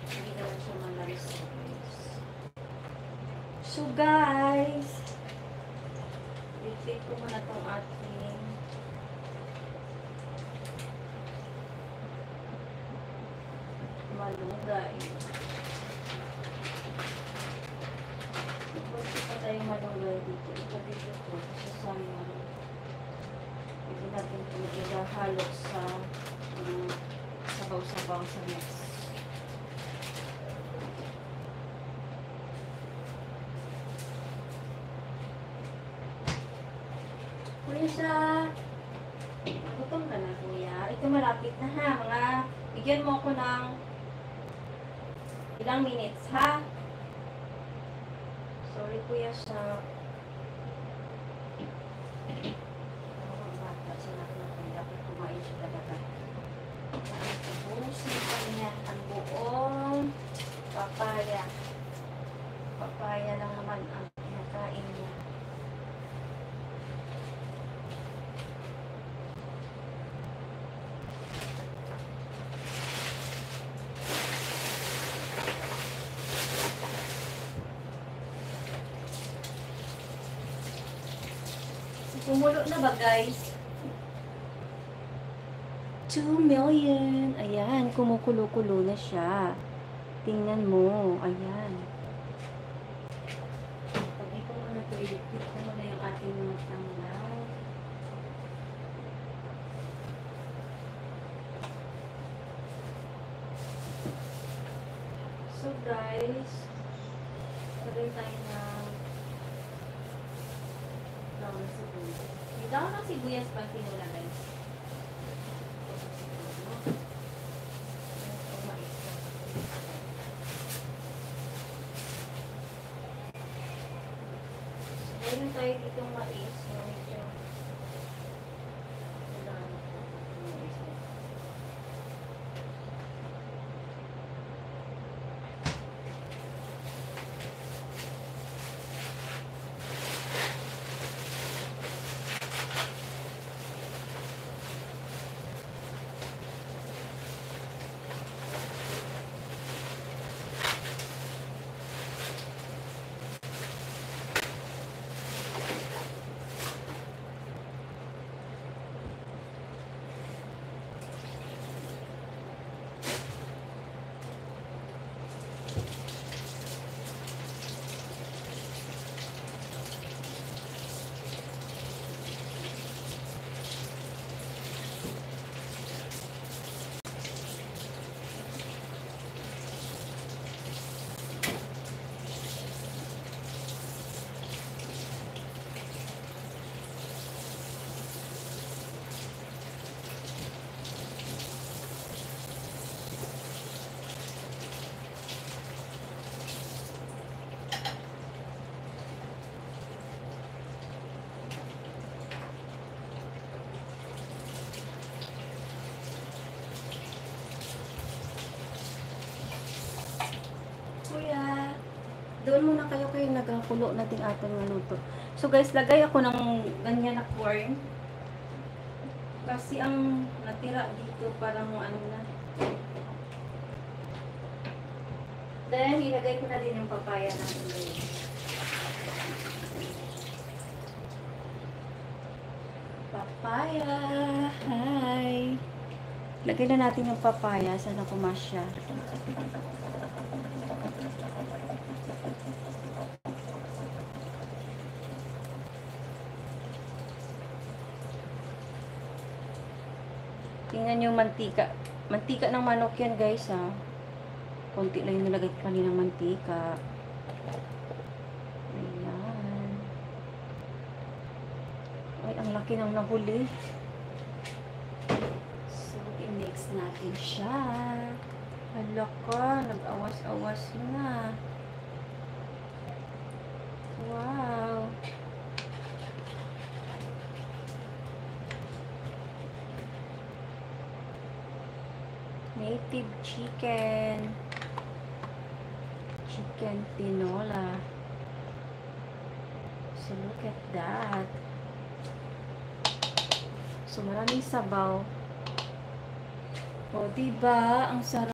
Hindi naman siya malalis. So guys, i-take ko muna itong ating malunggay. Ipagod pa tayong malunggay dito. Ipagod ko sa sayang. Pwede natin ito ihalo sa sabaw-sabaw sa next. Kuya siya. Gutom ka na, kuya. Ito malapit na ha. Bigyan mo ako ng ilang minutes, ha? Sorry, kuya siya. Bata siya natin. Dapat kumain siya talaga. Ubusin pa niya ang buong papaya. Papaya lang naman ang pinakain niya. Kumulo na ba, guys? 2 million. Ayan, kumukulo-kulo na siya. Tingnan mo. Ayan. Pag ito mo na ito, i-liquid ko na yung ating mga tanglaw. So, guys, sabihin tayo na daon ng sibuyas. May daon ng sibuyas pag tinula, guys. Meron tayo ditong mais. Medyo kuya, doon muna kayo nagkakulo natin ating luto. So guys, lagay ako ng ganyan na corn. Kasi ang natira dito parang ano na. Then, ilagay ko na din yung papaya natin ngayon. Papaya! Hi! Lagay na natin yung papaya. Sana kumasya. Tingnan yung mantika. Mantika ng manok yan, guys, ha. Konti lang yung nilagay ko kaninang mantika. Ayan. Ay, ang laki ng nahuli. So, i-mix natin siya. Hala ka, nag-awas-awas na. Wow. Native chicken. Chicken tinola. So, look at that. So, maraming sabaw. O, diba? Ang sarap.